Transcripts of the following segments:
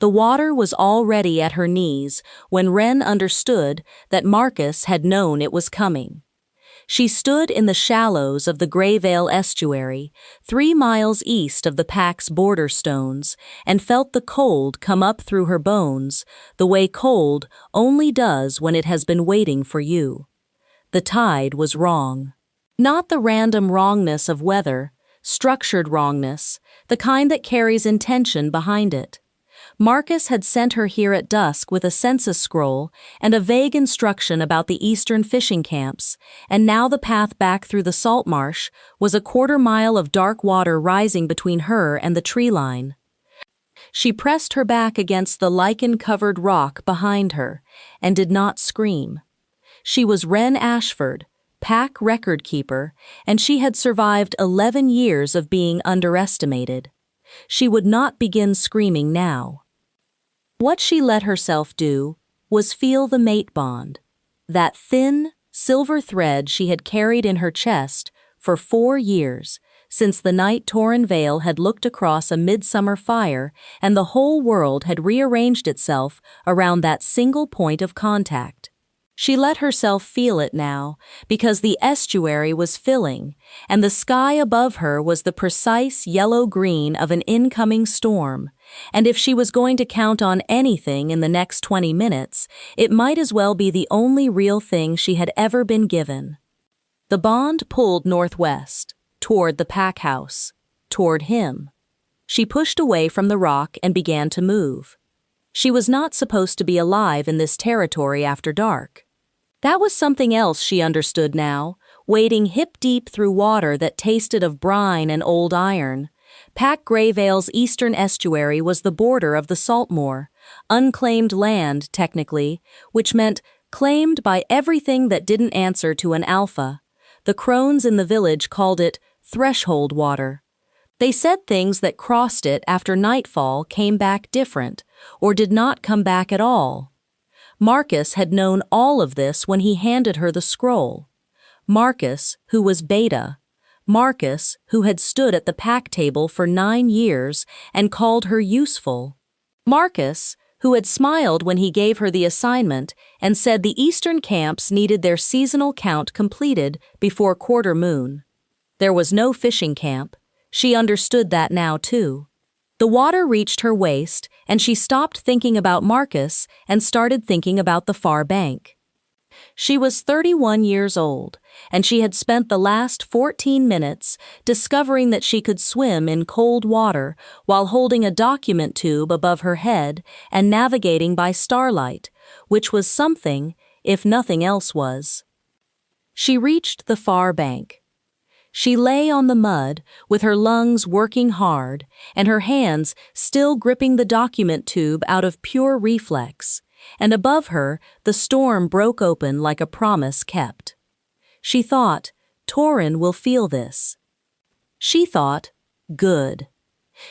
The water was already at her knees when Wren understood that Marcus had known it was coming. She stood in the shallows of the Grayvale estuary, 3 miles east of the pack's border stones, and felt the cold come up through her bones, the way cold only does when it has been waiting for you. The tide was wrong. Not the random wrongness of weather, structured wrongness, the kind that carries intention behind it. Marcus had sent her here at dusk with a census scroll and a vague instruction about the eastern fishing camps, and now the path back through the salt marsh was a 1/4 mile of dark water rising between her and the tree line. She pressed her back against the lichen-covered rock behind her and did not scream. She was Wren Ashford, pack record keeper, and she had survived 11 years of being underestimated. She would not begin screaming now. What she let herself do was feel the mate bond, that thin, silver thread she had carried in her chest for 4 years, since the night Torrin Vale had looked across a midsummer fire and the whole world had rearranged itself around that single point of contact. She let herself feel it now, because the estuary was filling, and the sky above her was the precise yellow-green of an incoming storm, and if she was going to count on anything in the next 20 minutes, it might as well be the only real thing she had ever been given. The bond pulled northwest, toward the pack house, toward him. She pushed away from the rock and began to move. She was not supposed to be alive in this territory after dark. That was something else she understood now, wading hip-deep through water that tasted of brine and old iron. Pack Grayvale's eastern estuary was the border of the Saltmoor, unclaimed land, technically, which meant claimed by everything that didn't answer to an alpha. The crones in the village called it threshold water. They said things that crossed it after nightfall came back different, or did not come back at all. Marcus had known all of this when he handed her the scroll. Marcus, who was Beta. Marcus, who had stood at the pack table for 9 years and called her useful. Marcus, who had smiled when he gave her the assignment and said the eastern camps needed their seasonal count completed before quarter moon. There was no fishing camp. She understood that now, too. The water reached her waist, and she stopped thinking about Marcus and started thinking about the far bank. She was 31 years old, and she had spent the last 14 minutes discovering that she could swim in cold water while holding a document tube above her head and navigating by starlight, which was something, if nothing else was. She reached the far bank. She lay on the mud, with her lungs working hard, and her hands still gripping the document tube out of pure reflex, and above her the storm broke open like a promise kept. She thought, Torrin will feel this. She thought, good.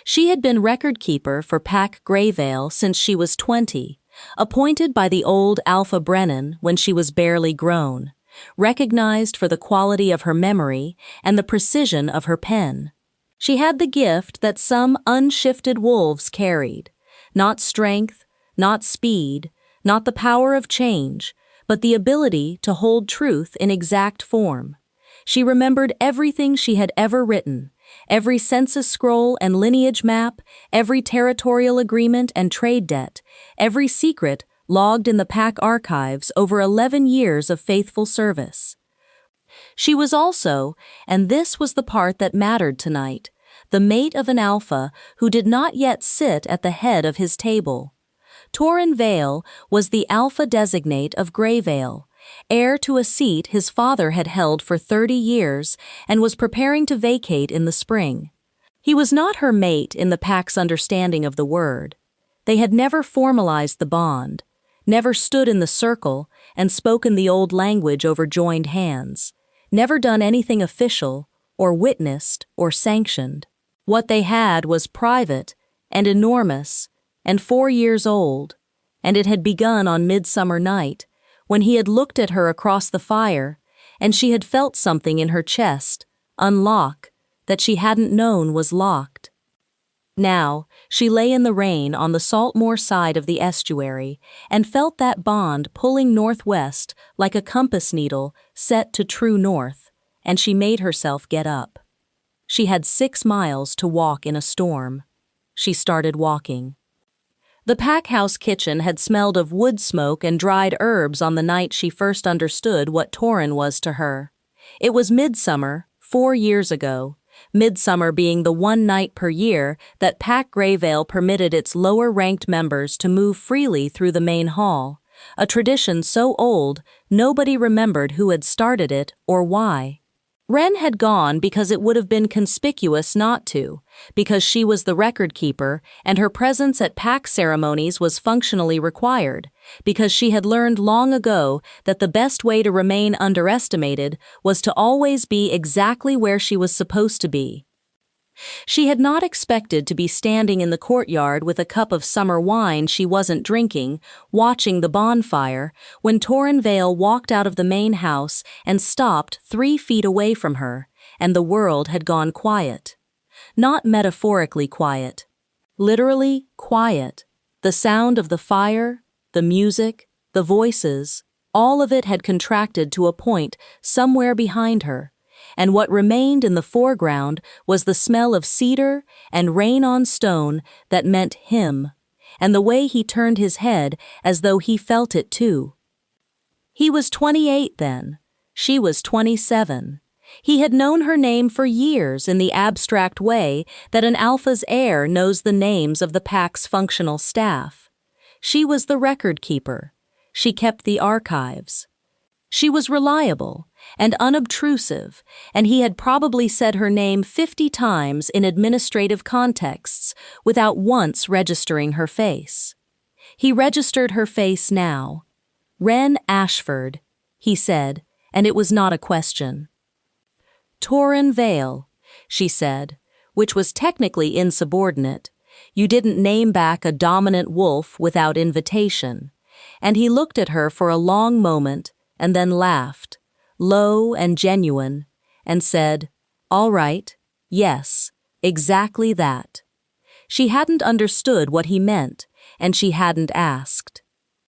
She had been record keeper for Pack Grayvale since she was 20, appointed by the old Alpha Brennan when she was barely grown, recognized for the quality of her memory and the precision of her pen. She had the gift that some unshifted wolves carried, not strength, not speed, not the power of change, but the ability to hold truth in exact form. She remembered everything she had ever written, every census scroll and lineage map, every territorial agreement and trade debt, every secret logged in the pack archives over 11 years of faithful service. She was also, and this was the part that mattered tonight, the mate of an alpha who did not yet sit at the head of his table. Torrin Vale was the alpha designate of Grayvale, heir to a seat his father had held for 30 years and was preparing to vacate in the spring. He was not her mate in the pack's understanding of the word. They had never formalized the bond, never stood in the circle and spoken the old language over joined hands, never done anything official or witnessed or sanctioned. What they had was private and enormous and 4 years old, and it had begun on midsummer night when he had looked at her across the fire and she had felt something in her chest unlock that she hadn't known was locked. Now, she lay in the rain on the Saltmore side of the estuary and felt that bond pulling northwest like a compass needle set to true north, and she made herself get up. She had 6 miles to walk in a storm. She started walking. The pack house kitchen had smelled of wood smoke and dried herbs on the night she first understood what Torrin was to her. It was midsummer, 4 years ago, midsummer being the one night per year that Pack Greyvale permitted its lower-ranked members to move freely through the main hall, a tradition so old nobody remembered who had started it or why. Wren had gone because it would have been conspicuous not to, because she was the record keeper and her presence at pack ceremonies was functionally required, because she had learned long ago that the best way to remain underestimated was to always be exactly where she was supposed to be. She had not expected to be standing in the courtyard with a cup of summer wine she wasn't drinking, watching the bonfire, when Torrin Vale walked out of the main house and stopped 3 feet away from her, and the world had gone quiet. Not metaphorically quiet. Literally quiet. The sound of the fire, the music, the voices, all of it had contracted to a point somewhere behind her, and what remained in the foreground was the smell of cedar and rain on stone that meant him, and the way he turned his head as though he felt it too. He was 28 then. She was 27. He had known her name for years in the abstract way that an alpha's heir knows the names of the pack's functional staff. She was the record keeper. She kept the archives. She was reliable and unobtrusive, and he had probably said her name 50 times in administrative contexts without once registering her face. He registered her face now. Wren Ashford, he said, and it was not a question. Torrin Vale, she said, which was technically insubordinate. You didn't name back a dominant wolf without invitation. And he looked at her for a long moment and then laughed, low and genuine, and said, "All right, yes, exactly that." She hadn't understood what he meant, and she hadn't asked.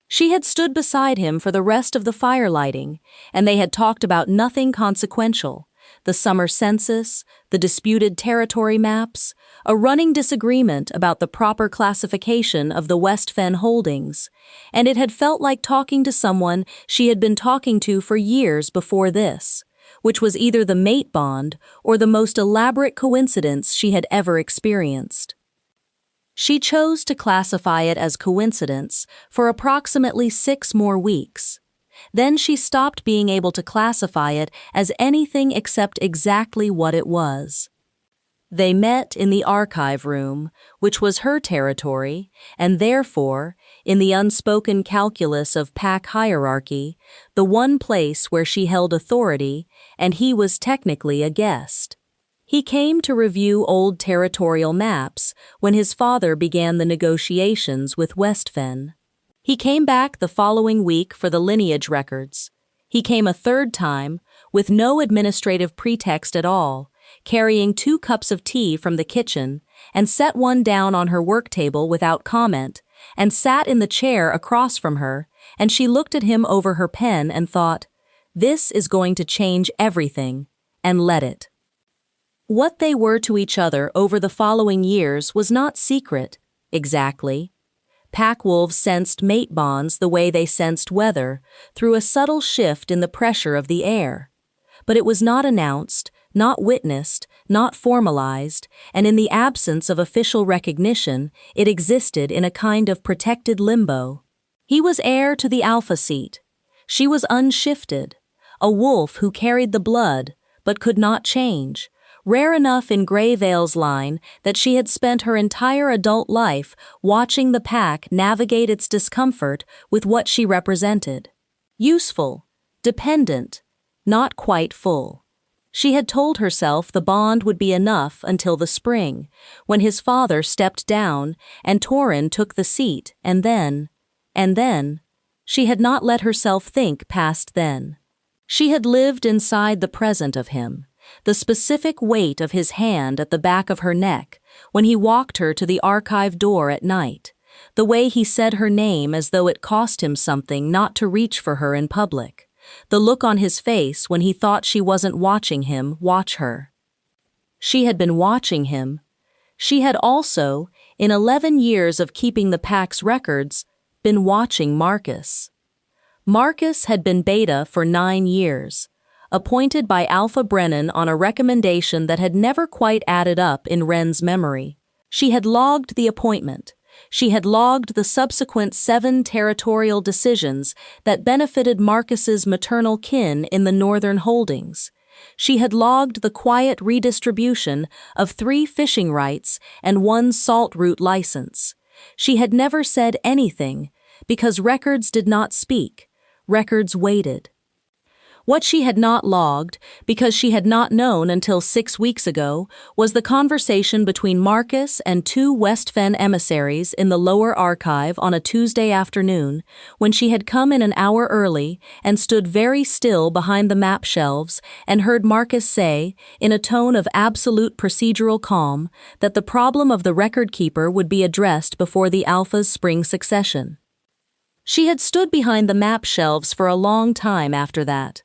She had stood beside him for the rest of the firelighting, and they had talked about nothing consequential, the summer census, the disputed territory maps, a running disagreement about the proper classification of the West Fen holdings, and it had felt like talking to someone she had been talking to for years before this, which was either the mate bond or the most elaborate coincidence she had ever experienced. She chose to classify it as coincidence for approximately 6 more weeks. Then she stopped being able to classify it as anything except exactly what it was. They met in the archive room, which was her territory, and therefore, in the unspoken calculus of pack hierarchy, the one place where she held authority, and he was technically a guest. He came to review old territorial maps when his father began the negotiations with Westfen. He came back the following week for the lineage records. He came a 3rd time, with no administrative pretext at all, carrying 2 cups of tea from the kitchen, and set one down on her work table without comment, and sat in the chair across from her, and she looked at him over her pen and thought, "This is going to change everything," and let it. What they were to each other over the following years was not secret, exactly. Pack wolves sensed mate bonds the way they sensed weather, through a subtle shift in the pressure of the air. But it was not announced, not witnessed, not formalized, and in the absence of official recognition, it existed in a kind of protected limbo. He was heir to the alpha seat. She was unshifted, a wolf who carried the blood, but could not change, rare enough in Greyvale's line that she had spent her entire adult life watching the pack navigate its discomfort with what she represented. Useful, dependent, not quite full. She had told herself the bond would be enough until the spring, when his father stepped down and Torrin took the seat, and then, she had not let herself think past then. She had lived inside the present of him, the specific weight of his hand at the back of her neck, when he walked her to the archive door at night, the way he said her name as though it cost him something not to reach for her in public, the look on his face when he thought she wasn't watching him watch her. She had been watching him. She had also, in 11 years of keeping the pack's records, been watching Marcus. Marcus had been Beta for 9 years, appointed by Alpha Brennan on a recommendation that had never quite added up in Wren's memory. She had logged the appointment. She had logged the subsequent 7 territorial decisions that benefited Marcus's maternal kin in the Northern Holdings. She had logged the quiet redistribution of 3 fishing rights and 1 salt route license. She had never said anything, because records did not speak. Records waited. What she had not logged, because she had not known until 6 weeks ago, was the conversation between Marcus and 2 West Fen emissaries in the lower archive on a Tuesday afternoon, when she had come in an hour early and stood very still behind the map shelves and heard Marcus say, in a tone of absolute procedural calm, that the problem of the record keeper would be addressed before the Alpha's spring succession. She had stood behind the map shelves for a long time after that.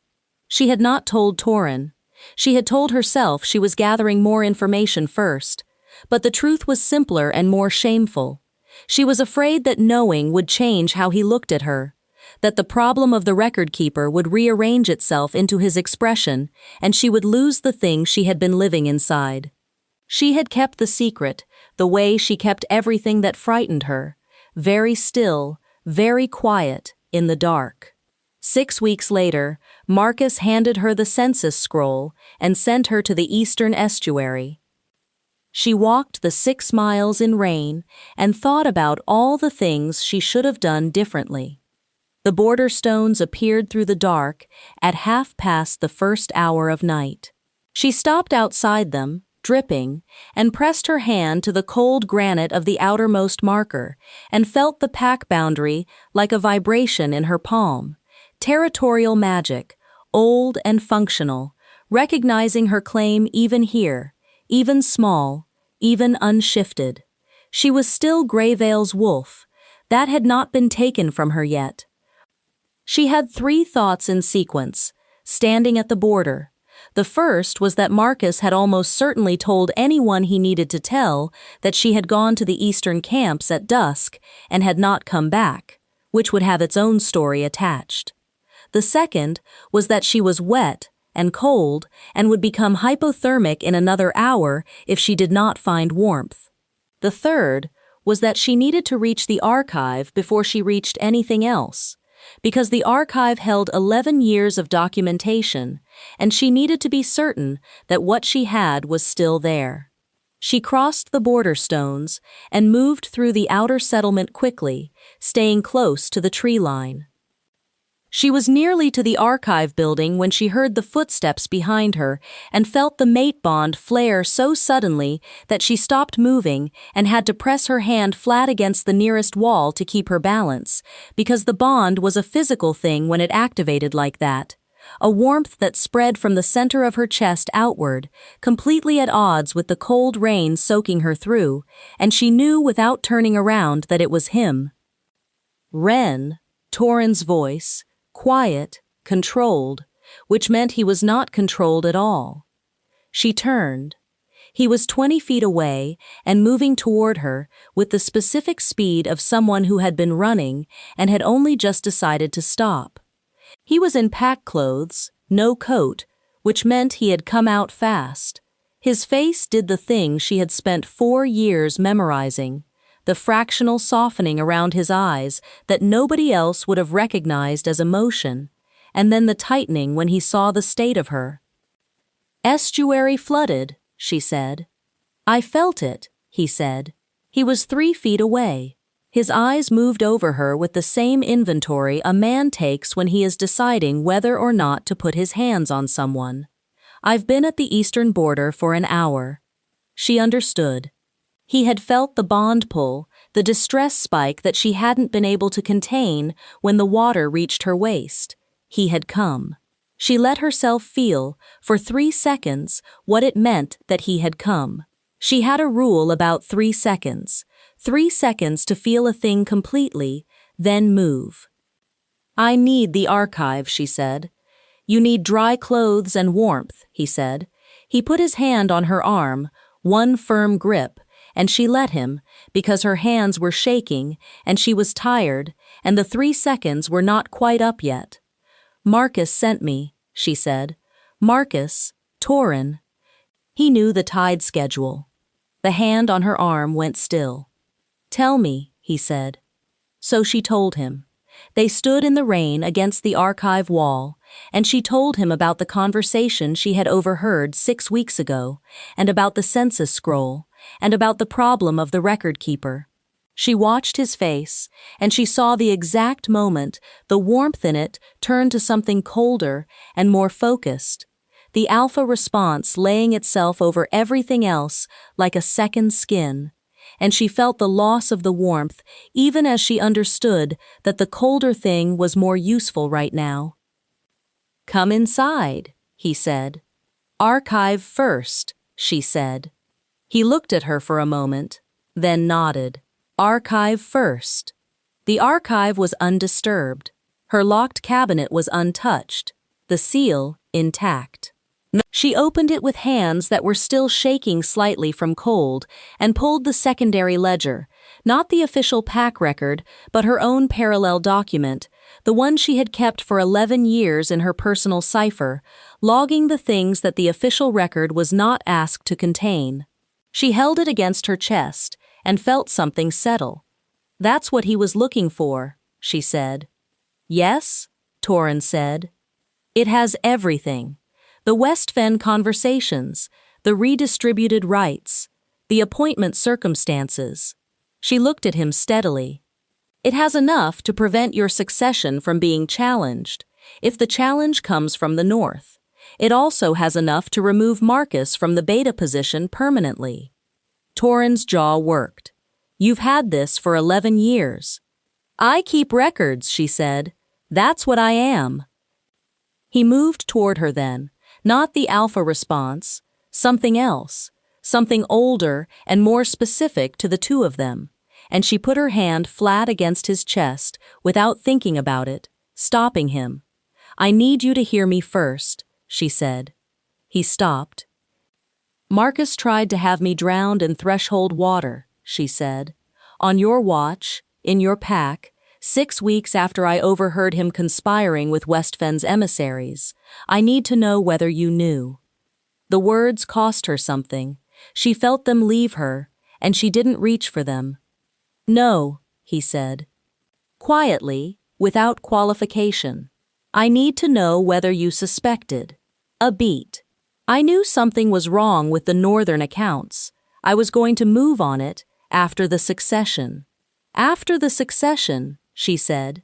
She had not told Torin. She had told herself she was gathering more information first, but the truth was simpler and more shameful. She was afraid that knowing would change how he looked at her, that the problem of the record keeper would rearrange itself into his expression, and she would lose the thing she had been living inside. She had kept the secret, the way she kept everything that frightened her, very still, very quiet, in the dark. 6 weeks later, Marcus handed her the census scroll and sent her to the eastern estuary. She walked the 6 miles in rain and thought about all the things she should have done differently. The border stones appeared through the dark at 1:30 the first hour of night. She stopped outside them, dripping, and pressed her hand to the cold granite of the outermost marker and felt the pack boundary like a vibration in her palm. Territorial magic, old and functional, recognizing her claim even here, even small, even unshifted. She was still Greyvale's wolf. That had not been taken from her yet. She had 3 thoughts in sequence, standing at the border. The first was that Marcus had almost certainly told anyone he needed to tell that she had gone to the eastern camps at dusk and had not come back, which would have its own story attached. The second was that she was wet and cold and would become hypothermic in another hour if she did not find warmth. The third was that she needed to reach the archive before she reached anything else, because the archive held 11 years of documentation, and she needed to be certain that what she had was still there. She crossed the border stones and moved through the outer settlement quickly, staying close to the tree line. She was nearly to the archive building when she heard the footsteps behind her and felt the mate bond flare so suddenly that she stopped moving and had to press her hand flat against the nearest wall to keep her balance, because the bond was a physical thing when it activated like that. A warmth that spread from the center of her chest outward, completely at odds with the cold rain soaking her through, and she knew without turning around that it was him. Wren, Torin's voice, quiet, controlled, which meant he was not controlled at all. She turned. He was 20 feet away and moving toward her with the specific speed of someone who had been running and had only just decided to stop. He was in pack clothes, no coat, which meant he had come out fast. His face did the thing she had spent 4 years memorizing, the fractional softening around his eyes that nobody else would have recognized as emotion, and then the tightening when he saw the state of her. "Estuary flooded," she said. "I felt it," he said. He was 3 feet away. His eyes moved over her with the same inventory a man takes when he is deciding whether or not to put his hands on someone. "I've been at the eastern border for an hour." She understood. He had felt the bond pull, the distress spike that she hadn't been able to contain when the water reached her waist. He had come. She let herself feel, for 3 seconds, what it meant that he had come. She had a rule about 3 seconds. 3 seconds to feel a thing completely, then move. "I need the archive," she said. "You need dry clothes and warmth," he said. He put his hand on her arm, one firm grip, and she let him, because her hands were shaking, and she was tired, and the 3 seconds were not quite up yet. "Marcus sent me," she said. "Marcus, Torin." He knew the tide schedule. The hand on her arm went still. "Tell me," he said. So she told him. They stood in the rain against the archive wall, and she told him about the conversation she had overheard 6 weeks ago, and about the census scroll, and about the problem of the record keeper. She watched his face, and she saw the exact moment the warmth in it turned to something colder and more focused, the alpha response laying itself over everything else like a second skin. And she felt the loss of the warmth even as she understood that the colder thing was more useful right now. "Come inside," he said. "Archive first," she said. He looked at her for a moment, then nodded. "Archive first." The archive was undisturbed. Her locked cabinet was untouched, the seal intact. She opened it with hands that were still shaking slightly from cold and pulled the secondary ledger, not the official pack record, but her own parallel document, the one she had kept for 11 years in her personal cipher, logging the things that the official record was not asked to contain. She held it against her chest and felt something settle. "That's what he was looking for," she said. "Yes," Torin said. "It has everything. The West Fen conversations, the redistributed rights, the appointment circumstances." She looked at him steadily. "It has enough to prevent your succession from being challenged, if the challenge comes from the North. It also has enough to remove Marcus from the beta position permanently." Torin's jaw worked. "You've had this for 11 years. "I keep records," she said. "That's what I am." He moved toward her then, not the alpha response, something else, something older and more specific to the two of them, and she put her hand flat against his chest without thinking about it, stopping him. "I need you to hear me first," she said. He stopped. "Marcus tried to have me drowned in threshold water," she said. "On your watch, in your pack, 6 weeks after I overheard him conspiring with Westfen's emissaries. I need to know whether you knew." The words cost her something. She felt them leave her, and she didn't reach for them. "No," he said. Quietly, without qualification. "I need to know whether you suspected." A beat. "I knew something was wrong with the northern accounts. I was going to move on it after the succession." "After the succession," she said.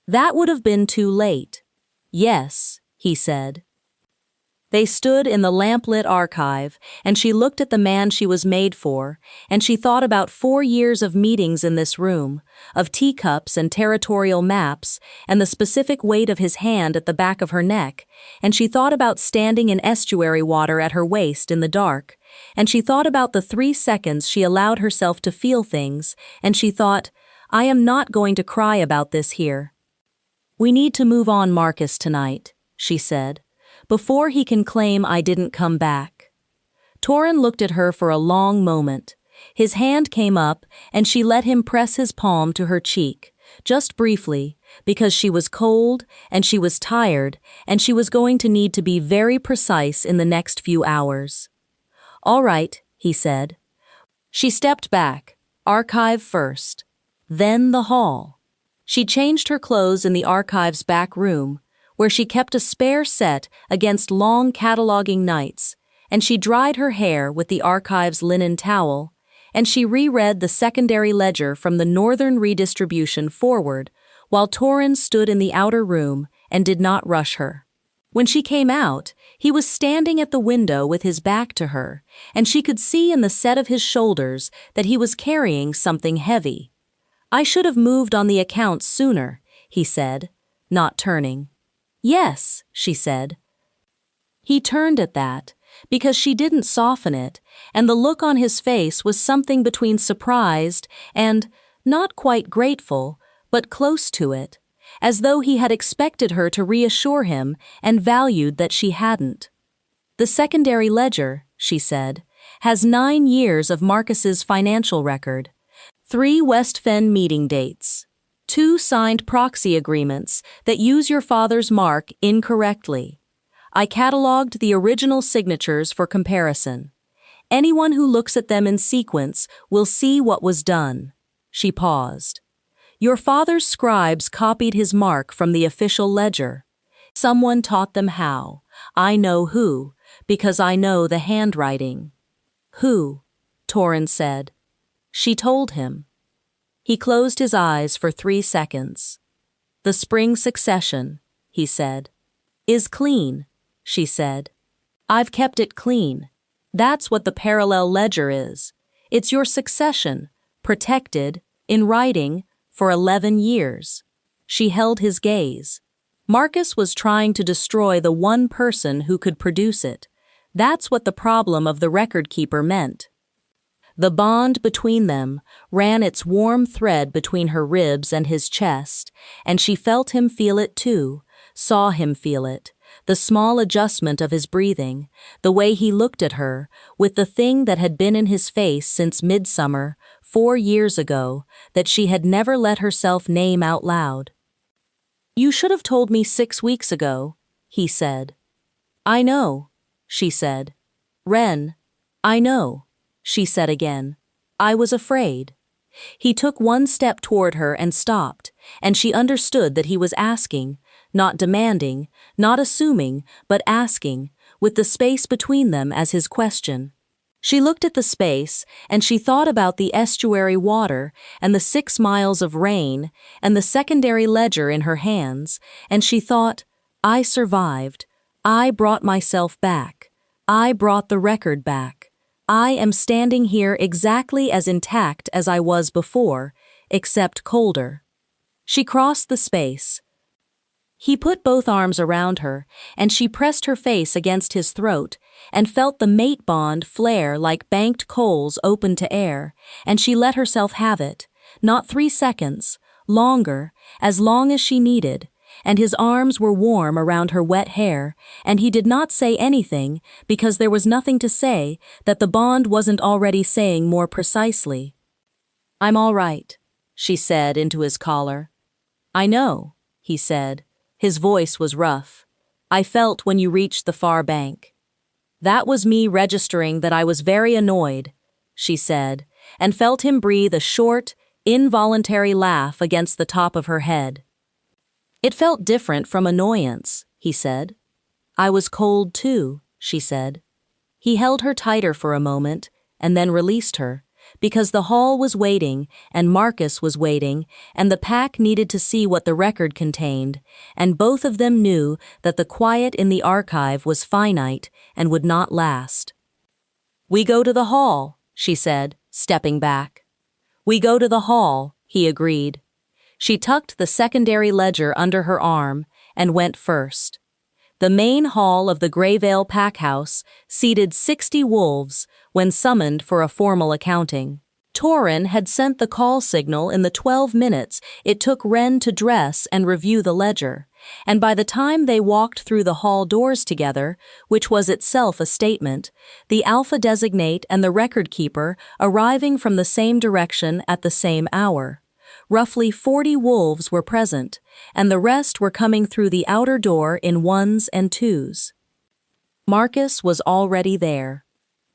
"That would have been too late." "Yes," he said. They stood in the lamplit archive, and she looked at the man she was made for, and she thought about 4 years of meetings in this room, of teacups and territorial maps, and the specific weight of his hand at the back of her neck, and she thought about standing in estuary water at her waist in the dark, and she thought about the 3 seconds she allowed herself to feel things, and she thought, "I am not going to cry about this here." "We need to move on Marcus tonight," she said, "before he can claim I didn't come back." Torin looked at her for a long moment. His hand came up, and she let him press his palm to her cheek, just briefly, because she was cold, and she was tired, and she was going to need to be very precise in the next few hours. "All right," he said. She stepped back, archive first. Then the hall. She changed her clothes in the archive's back room, where she kept a spare set against long cataloging nights, and she dried her hair with the archive's linen towel, and she reread the secondary ledger from the northern redistribution forward, while Torin stood in the outer room and did not rush her. When she came out, he was standing at the window with his back to her, and she could see in the set of his shoulders that he was carrying something heavy. "I should have moved on the accounts sooner," he said, not turning. "Yes," she said. He turned at that, because she didn't soften it, and the look on his face was something between surprised and, not quite grateful, but close to it, as though he had expected her to reassure him and valued that she hadn't. "The secondary ledger," she said, "has 9 years of Marcus's financial record, 3 West Fen meeting dates, 2 signed proxy agreements that use your father's mark incorrectly. I catalogued the original signatures for comparison. Anyone who looks at them in sequence will see what was done." She paused. "Your father's scribes copied his mark from the official ledger. Someone taught them how. I know who, because I know the handwriting." "Who?" Torrin said. She told him. He closed his eyes for 3 seconds. "The spring succession," he said. "Is clean," she said. "I've kept it clean. That's what the parallel ledger is. It's your succession, protected, in writing, for 11 years. She held his gaze. Marcus was trying to destroy the one person who could produce it. That's what the problem of the record keeper meant. The bond between them ran its warm thread between her ribs and his chest, and she felt him feel it too, saw him feel it, the small adjustment of his breathing, the way he looked at her, with the thing that had been in his face since midsummer, 4 years ago, that she had never let herself name out loud. "You should have told me 6 weeks ago," he said. "I know," she said. "Wren, I know," she said again. "I was afraid." He took 1 step toward her and stopped, and she understood that he was asking, not demanding, not assuming, but asking, with the space between them as his question. She looked at the space, and she thought about the estuary water and the 6 miles of rain and the secondary ledger in her hands, and she thought, "I survived. I brought myself back. I brought the record back. I am standing here exactly as intact as I was before, except colder." She crossed the space. He put both arms around her, and she pressed her face against his throat and felt the mate bond flare like banked coals open to air, and she let herself have it, not 3 seconds, longer, as long as she needed, and his arms were warm around her wet hair, and he did not say anything because there was nothing to say that the bond wasn't already saying more precisely. "I'm all right," she said into his collar. "I know," he said. His voice was rough. "I felt when you reached the far bank." "That was me registering that I was very annoyed," she said, and felt him breathe a short, involuntary laugh against the top of her head. "It felt different from annoyance," he said. "I was cold too," she said. He held her tighter for a moment and then released her, because the hall was waiting and Marcus was waiting and the pack needed to see what the record contained, and both of them knew that the quiet in the archive was finite and would not last. "We go to the hall," she said, stepping back. "We go to the hall," he agreed. She tucked the secondary ledger under her arm and went first. The main hall of the Grayvale Packhouse seated 60 wolves when summoned for a formal accounting. Torrin had sent the call signal in the 12 minutes it took Wren to dress and review the ledger, and by the time they walked through the hall doors together, which was itself a statement, the Alpha Designate and the record keeper arriving from the same direction at the same hour. Roughly 40 wolves were present, and the rest were coming through the outer door in 1s and 2s. Marcus was already there.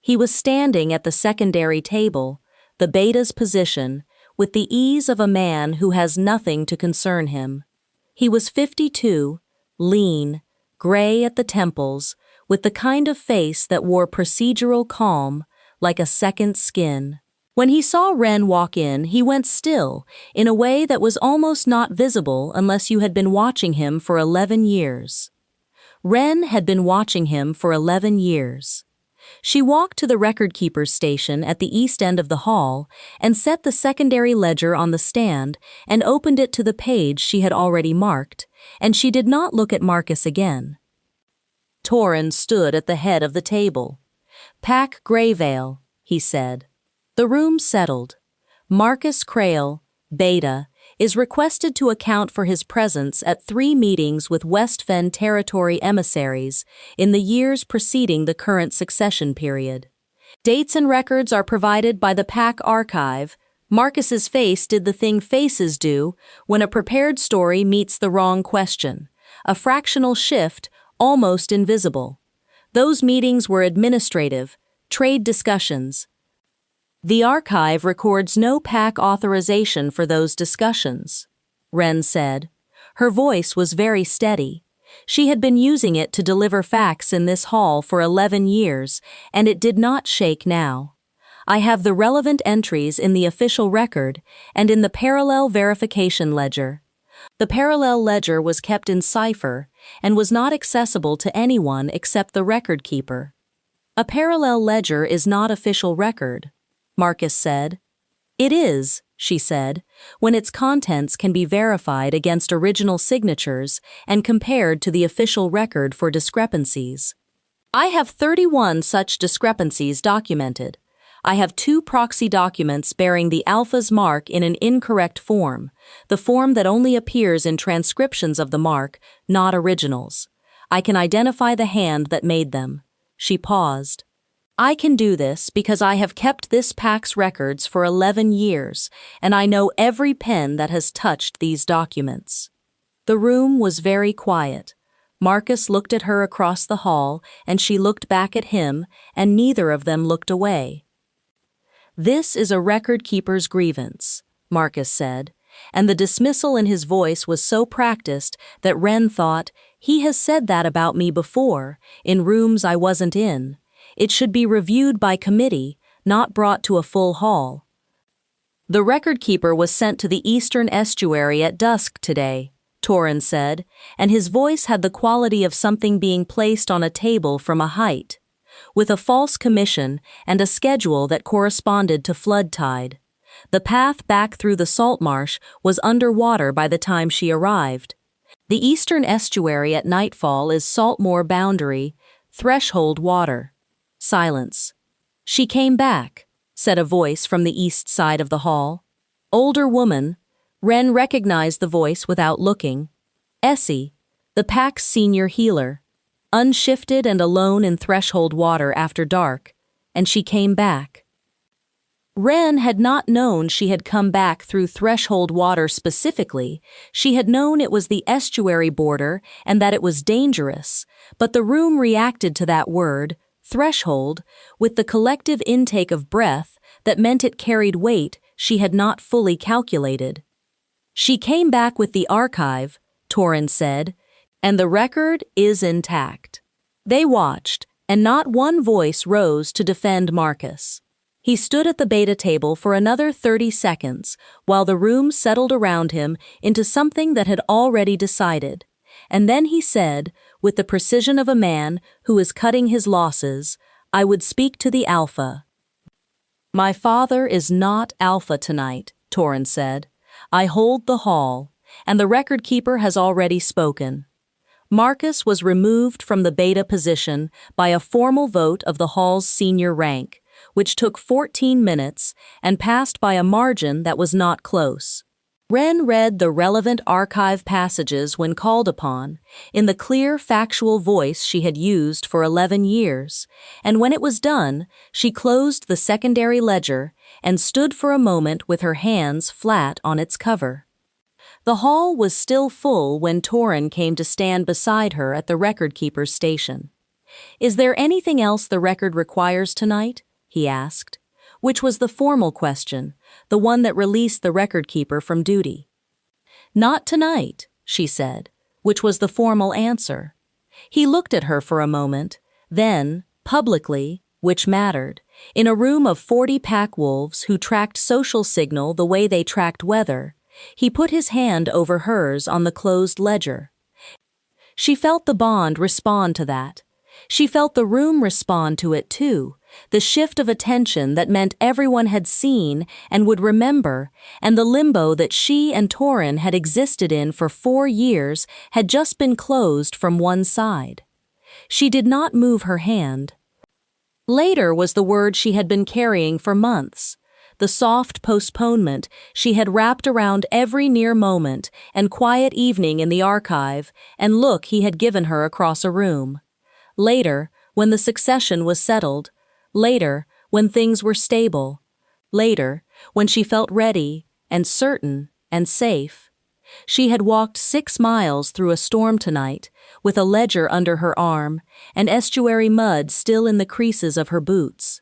He was standing at the secondary table, the beta's position, with the ease of a man who has nothing to concern him. He was 52, lean, gray at the temples, with the kind of face that wore procedural calm, like a second skin. When he saw Wren walk in, he went still, in a way that was almost not visible unless you had been watching him for 11 years. Wren had been watching him for 11 years. She walked to the record-keeper's station at the east end of the hall and set the secondary ledger on the stand and opened it to the page she had already marked, and she did not look at Marcus again. Torrin stood at the head of the table. "Pack Greyvale," he said. The room settled. Marcus Crail, Beta, is requested to account for his presence at 3 meetings with West Fen Territory emissaries in the years preceding the current succession period. Dates and records are provided by the Pack Archive. Marcus's face did the thing faces do when a prepared story meets the wrong question. A fractional shift, almost invisible. Those meetings were administrative, trade discussions. The archive records no Pack authorization for those discussions, Wren said. Her voice was very steady. She had been using it to deliver facts in this hall for 11 years, and it did not shake now. I have the relevant entries in the official record and in the parallel verification ledger. The parallel ledger was kept in cipher and was not accessible to anyone except the record keeper. A parallel ledger is not official record, Marcus said. It is, she said, when its contents can be verified against original signatures and compared to the official record for discrepancies. I have 31 such discrepancies documented. I have 2 proxy documents bearing the alpha's mark in an incorrect form, the form that only appears in transcriptions of the mark, not originals. I can identify the hand that made them. She paused. I can do this because I have kept this pack's records for 11 years, and I know every pen that has touched these documents. The room was very quiet. Marcus looked at her across the hall, and she looked back at him, and neither of them looked away. This is a record keeper's grievance, Marcus said, and the dismissal in his voice was so practiced that Wren thought, he has said that about me before, in rooms I wasn't in. It should be reviewed by committee, not brought to a full hall. The record keeper was sent to the eastern estuary at dusk today, Torrin said, and his voice had the quality of something being placed on a table from a height, with a false commission and a schedule that corresponded to flood tide. The path back through the salt marsh was under water by the time she arrived. The eastern estuary at nightfall is Saltmoor boundary, threshold water. Silence. She came back, said a voice from the east side of the hall. Older woman. Wren recognized the voice without looking. Essie, the pack's senior healer. Unshifted and alone in threshold water after dark, and she came back. Wren had not known she had come back through threshold water specifically. She had known it was the estuary border and that it was dangerous, but the room reacted to that word, threshold, with the collective intake of breath that meant it carried weight she had not fully calculated. She came back with the archive, Torrin said, and the record is intact. They watched, and not one voice rose to defend Marcus. He stood at the beta table for another 30 seconds while the room settled around him into something that had already decided, and then he said, with the precision of a man who is cutting his losses, I would speak to the alpha. My father is not alpha tonight, Torrin said. I hold the hall, and the record keeper has already spoken. Marcus was removed from the beta position by a formal vote of the hall's senior rank, which took 14 minutes and passed by a margin that was not close. Wren read the relevant archive passages when called upon, in the clear, factual voice she had used for 11 years, and when it was done, she closed the secondary ledger and stood for a moment with her hands flat on its cover. The hall was still full when Torrin came to stand beside her at the record-keeper's station. Is there anything else the record requires tonight? He asked, which was the formal question, the one that released the record-keeper from duty. Not tonight, she said, which was the formal answer. He looked at her for a moment, then, publicly, which mattered, in a room of 40 pack wolves who tracked social signal the way they tracked weather, he put his hand over hers on the closed ledger. She felt the bond respond to that. She felt the room respond to it too, the shift of attention that meant everyone had seen and would remember, and the limbo that she and Torrin had existed in for 4 years had just been closed from one side. She did not move her hand. Later was the word she had been carrying for months. The soft postponement she had wrapped around every near moment and quiet evening in the archive and look he had given her across a room. Later, when the succession was settled. Later, when things were stable. Later, when she felt ready and certain and safe. She had walked 6 miles through a storm tonight, with a ledger under her arm and estuary mud still in the creases of her boots.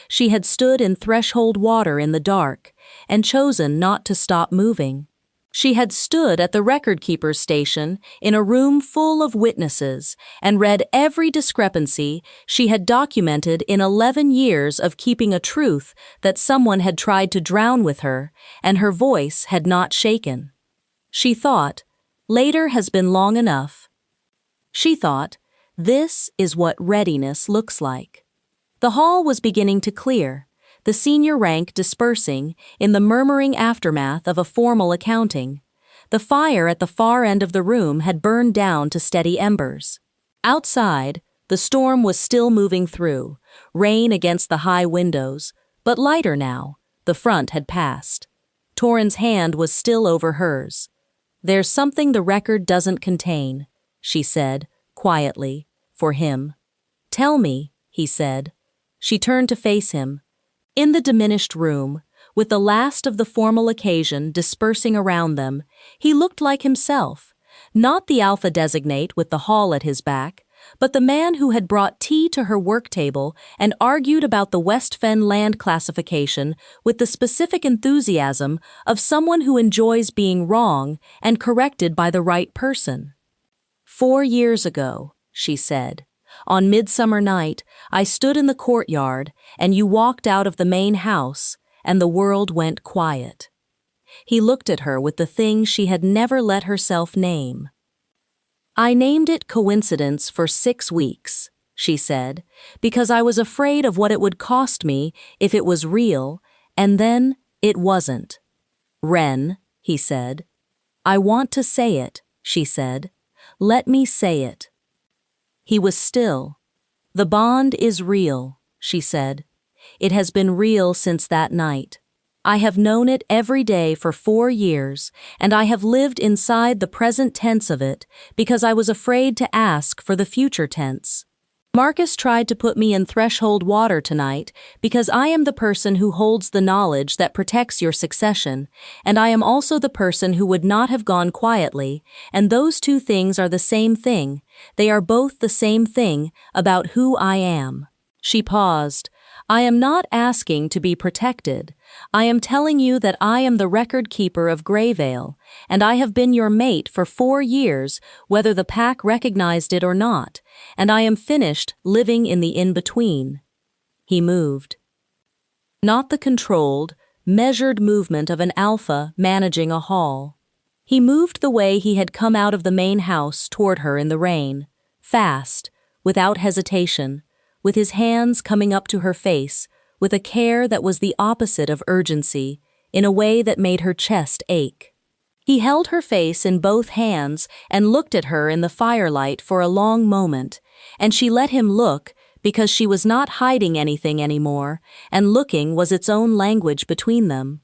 She had stood in threshold water in the dark and chosen not to stop moving. She had stood at the record-keeper's station in a room full of witnesses and read every discrepancy she had documented in 11 years of keeping a truth that someone had tried to drown with her, and her voice had not shaken. She thought, later has been long enough. She thought, this is what readiness looks like. The hall was beginning to clear, the senior rank dispersing in the murmuring aftermath of a formal accounting. The fire at the far end of the room had burned down to steady embers. Outside, the storm was still moving through, rain against the high windows, but lighter now. The front had passed. Torrin's hand was still over hers. "There's something the record doesn't contain," she said, quietly, for him. "Tell me," he said. She turned to face him. In the diminished room, with the last of the formal occasion dispersing around them, he looked like himself, not the alpha designate with the hall at his back, but the man who had brought tea to her work table and argued about the West Fen land classification with the specific enthusiasm of someone who enjoys being wrong and corrected by the right person. "4 years ago," she said, "on Midsummer Night, I stood in the courtyard and you walked out of the main house and the world went quiet." He looked at her with the thing she had never let herself name. "I named it coincidence for 6 weeks," she said, "because I was afraid of what it would cost me if it was real, and then it wasn't." "Wren," he said. "I want to say it," she said. "Let me say it." He was still. "The bond is real," she said. "It has been real since that night. I have known it every day for 4 years, and I have lived inside the present tense of it because I was afraid to ask for the future tense. Marcus tried to put me in threshold water tonight because I am the person who holds the knowledge that protects your succession, and I am also the person who would not have gone quietly, and those 2 things are the same thing. They are both the same thing about who I am." She paused. "I am not asking to be protected. I am telling you that I am the record keeper of Grayvale, and I have been your mate for 4 years, whether the pack recognized it or not, and I am finished living in the in-between." He moved. Not the controlled, measured movement of an alpha managing a hall. He moved the way he had come out of the main house toward her in the rain, fast, without hesitation, with his hands coming up to her face, with a care that was the opposite of urgency, in a way that made her chest ache. He held her face in both hands and looked at her in the firelight for a long moment, and she let him look because she was not hiding anything anymore, and looking was its own language between them.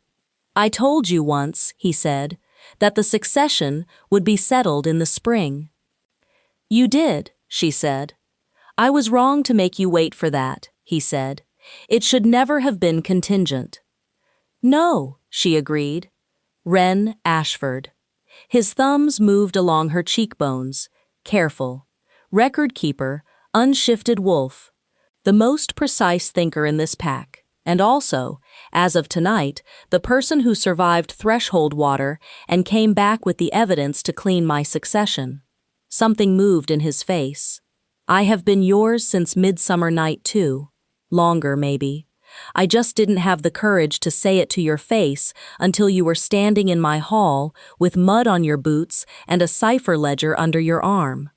"I told you once," he said, "that the succession would be settled in the spring." "You did," she said. "I was wrong to make you wait for that," he said. "It should never have been contingent." "No," she agreed. Wren Ashford. His thumbs moved along her cheekbones. Careful. Record keeper, unshifted wolf. The most precise thinker in this pack. And also, as of tonight, the person who survived threshold water and came back with the evidence to clean my succession. Something moved in his face. "I have been yours since Midsummer Night, too. Longer, maybe. I just didn't have the courage to say it to your face until you were standing in my hall with mud on your boots and a cipher ledger under your arm."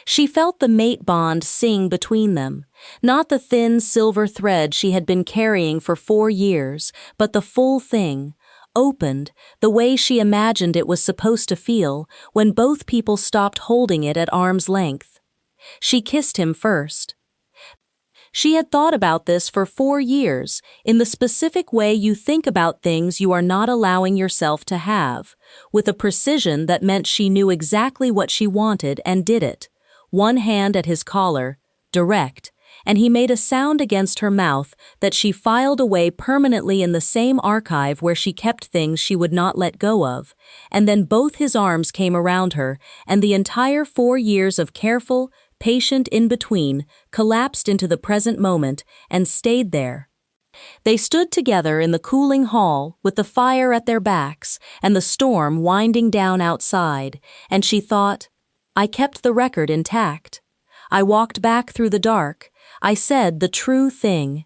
She felt the mate bond sing between them, not the thin silver thread she had been carrying for 4 years, but the full thing, opened the way she imagined it was supposed to feel when both people stopped holding it at arm's length. She kissed him first. She had thought about this for 4 years, in the specific way you think about things you are not allowing yourself to have, with a precision that meant she knew exactly what she wanted and did it. One hand at his collar, direct, and he made a sound against her mouth that she filed away permanently in the same archive where she kept things she would not let go of, and then both his arms came around her, and the entire 4 years of careful, patient in-between collapsed into the present moment and stayed there. They stood together in the cooling hall with the fire at their backs and the storm winding down outside, and she thought, I kept the record intact. I walked back through the dark. I said the true thing.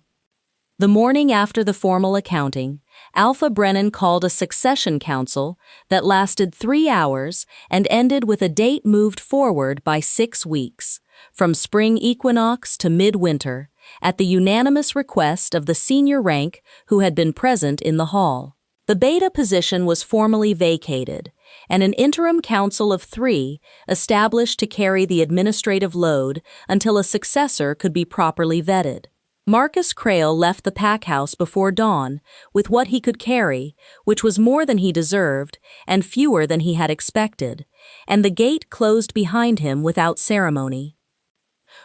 The morning after the formal accounting, Alpha Brennan called a succession council that lasted 3 hours and ended with a date moved forward by 6 weeks, from spring equinox to midwinter, at the unanimous request of the senior rank who had been present in the hall. The beta position was formally vacated, and an interim council of 3 established to carry the administrative load until a successor could be properly vetted. Marcus Crail left the pack house before dawn with what he could carry, which was more than he deserved and fewer than he had expected, and the gate closed behind him without ceremony.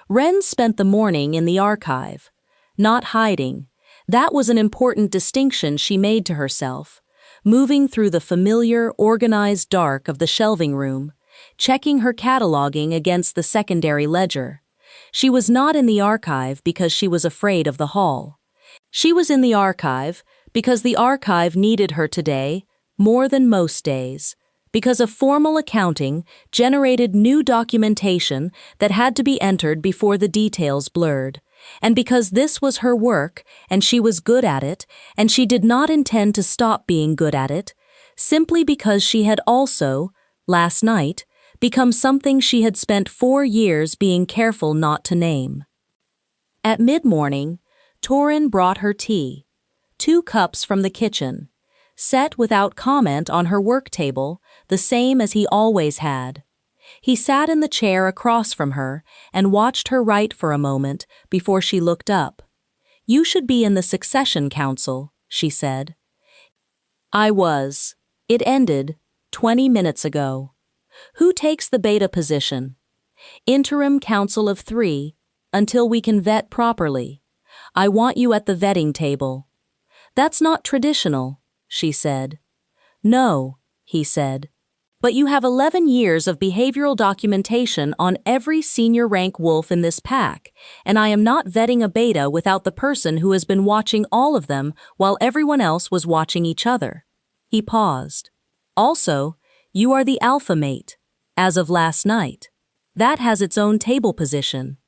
Wren spent the morning in the archive, not hiding. That was an important distinction she made to herself, moving through the familiar, organized dark of the shelving room, checking her cataloging against the secondary ledger. She was not in the archive because she was afraid of the hall. She was in the archive because the archive needed her today more than most days, because a formal accounting generated new documentation that had to be entered before the details blurred, and because this was her work and she was good at it, and she did not intend to stop being good at it, simply because she had also, last night, become something she had spent 4 years being careful not to name. At mid-morning, Torin brought her tea, 2 cups from the kitchen, set without comment on her work table, the same as he always had. He sat in the chair across from her and watched her write for a moment before she looked up. You should be in the succession council, she said. I was. It ended 20 minutes ago. Who takes the beta position? Interim council of 3, until we can vet properly. I want you at the vetting table. That's not traditional, she said. No, he said. But you have 11 years of behavioral documentation on every senior rank wolf in this pack, and I am not vetting a beta without the person who has been watching all of them while everyone else was watching each other. He paused. Also, you are the alpha mate, as of last night. That has its own table position.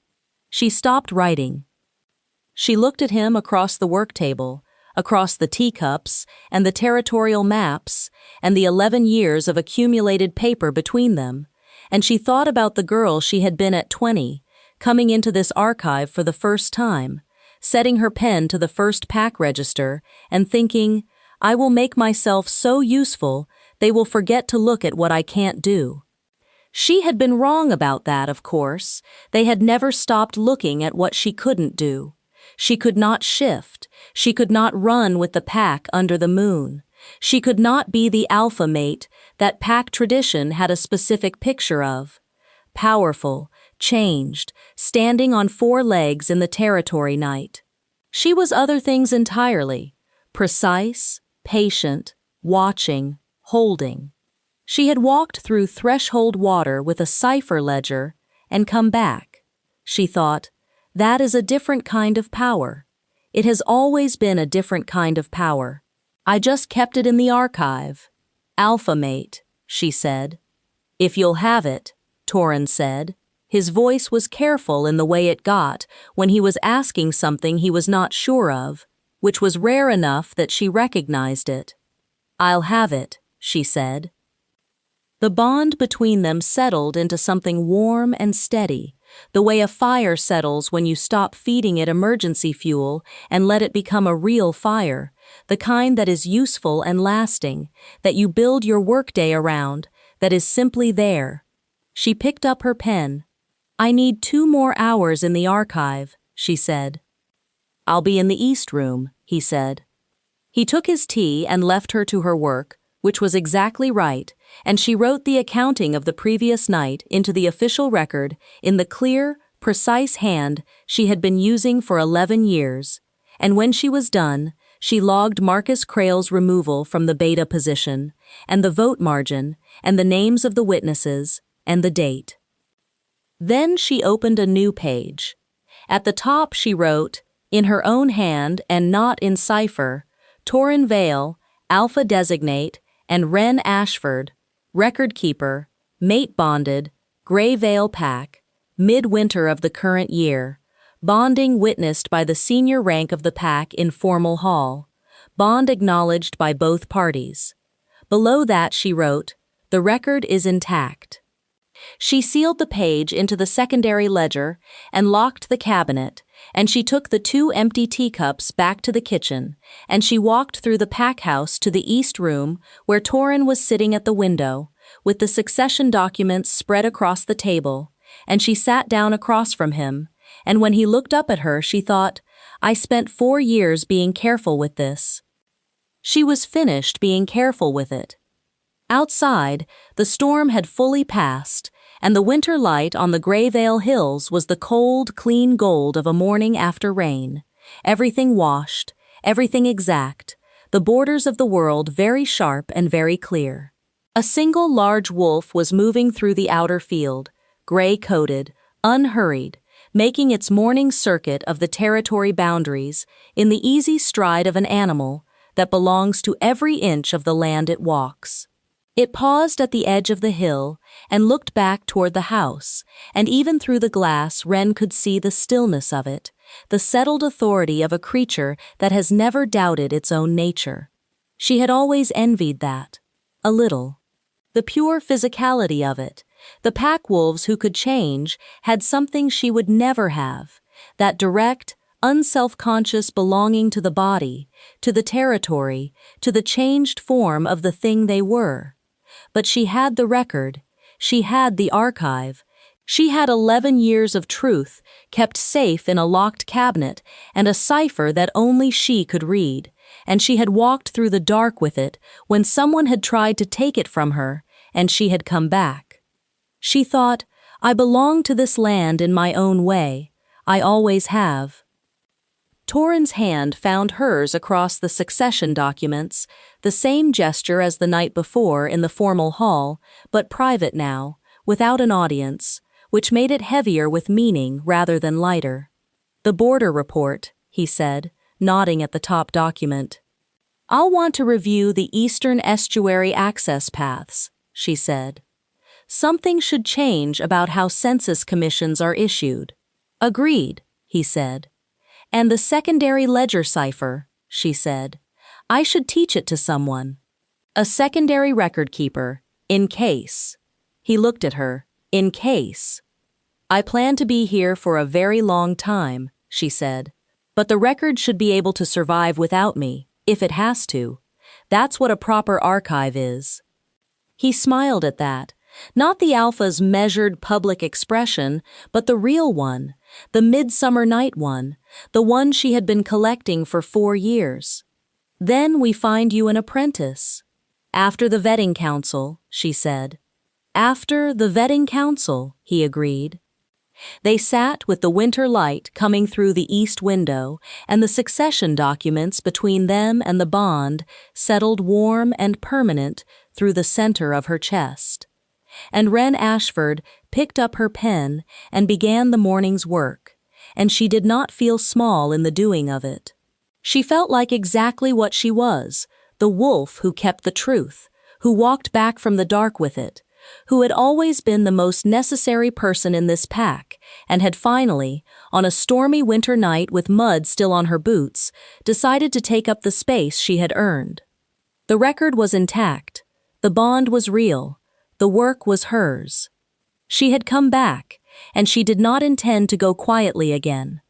She stopped writing. She looked at him across the work table, across the teacups and the territorial maps and the 11 years of accumulated paper between them, and she thought about the girl she had been at 20, coming into this archive for the first time, setting her pen to the first pack register and thinking, I will make myself so useful they will forget to look at what I can't do. She had been wrong about that, of course. They had never stopped looking at what she couldn't do. She could not shift. She could not run with the pack under the moon. She could not be the alpha mate that pack tradition had a specific picture of. Powerful, changed, standing on 4 legs in the territory night. She was other things entirely. Precise, patient, watching, holding. She had walked through threshold water with a cipher ledger and come back. She thought, that is a different kind of power. It has always been a different kind of power. I just kept it in the archive. Alpha mate, she said. If you'll have it, Torin said. His voice was careful in the way it got when he was asking something he was not sure of, which was rare enough that she recognized it. I'll have it, she said. The bond between them settled into something warm and steady, the way a fire settles when you stop feeding it emergency fuel and let it become a real fire, the kind that is useful and lasting, that you build your workday around, that is simply there. She picked up her pen. I need 2 more hours in the archive, she said. I'll be in the East Room, he said. He took his tea and left her to her work, which was exactly right, and she wrote the accounting of the previous night into the official record in the clear, precise hand she had been using for 11 years, and when she was done, she logged Marcus Crail's removal from the beta position, and the vote margin, and the names of the witnesses, and the date. Then she opened a new page. At the top she wrote, in her own hand and not in cipher, Torrin Vale, Alpha Designate, and Wren Ashford, record keeper, mate bonded, Grey Vale Pack, midwinter of the current year, bonding witnessed by the senior rank of the pack in formal hall, bond acknowledged by both parties. Below that she wrote, the record is intact. She sealed the page into the secondary ledger and locked the cabinet, and she took the 2 empty teacups back to the kitchen, and she walked through the pack house to the East Room where Torrin was sitting at the window, with the succession documents spread across the table, and she sat down across from him, and when he looked up at her she thought, I spent 4 years being careful with this. She was finished being careful with it. Outside, the storm had fully passed, and the winter light on the Grey Vale Hills was the cold, clean gold of a morning after rain. Everything washed, everything exact, the borders of the world very sharp and very clear. A single large wolf was moving through the outer field, gray-coated, unhurried, making its morning circuit of the territory boundaries in the easy stride of an animal that belongs to every inch of the land it walks. It paused at the edge of the hill and looked back toward the house, and even through the glass Wren could see the stillness of it, the settled authority of a creature that has never doubted its own nature. She had always envied that. A little. The pure physicality of it. The pack wolves who could change had something she would never have, that direct, unself-conscious belonging to the body, to the territory, to the changed form of the thing they were. But she had the record, she had the archive, she had 11 years of truth kept safe in a locked cabinet and a cipher that only she could read, and she had walked through the dark with it when someone had tried to take it from her, and she had come back. She thought, I belong to this land in my own way, I always have. Torrin's hand found hers across the succession documents, the same gesture as the night before in the formal hall, but private now, without an audience, which made it heavier with meaning rather than lighter. The border report, he said, nodding at the top document. I'll want to review the Eastern Estuary access paths, she said. Something should change about how census commissions are issued. Agreed, he said. And the secondary ledger cipher, she said. I should teach it to someone. A secondary record keeper, in case. He looked at her, in case. I plan to be here for a very long time, she said. But the record should be able to survive without me, if it has to. That's what a proper archive is. He smiled at that. Not the Alpha's measured public expression, but the real one, the Midsummer Night one, the one she had been collecting for 4 years. Then we find you an apprentice. After the vetting council, she said. After the vetting council, he agreed. They sat with the winter light coming through the east window and the succession documents between them and the bond settled warm and permanent through the center of her chest. And Wren Ashford picked up her pen and began the morning's work, and she did not feel small in the doing of it. She felt like exactly what she was, the wolf who kept the truth, who walked back from the dark with it, who had always been the most necessary person in this pack, and had finally, on a stormy winter night with mud still on her boots, decided to take up the space she had earned. The record was intact, the bond was real, the work was hers. She had come back, and she did not intend to go quietly again.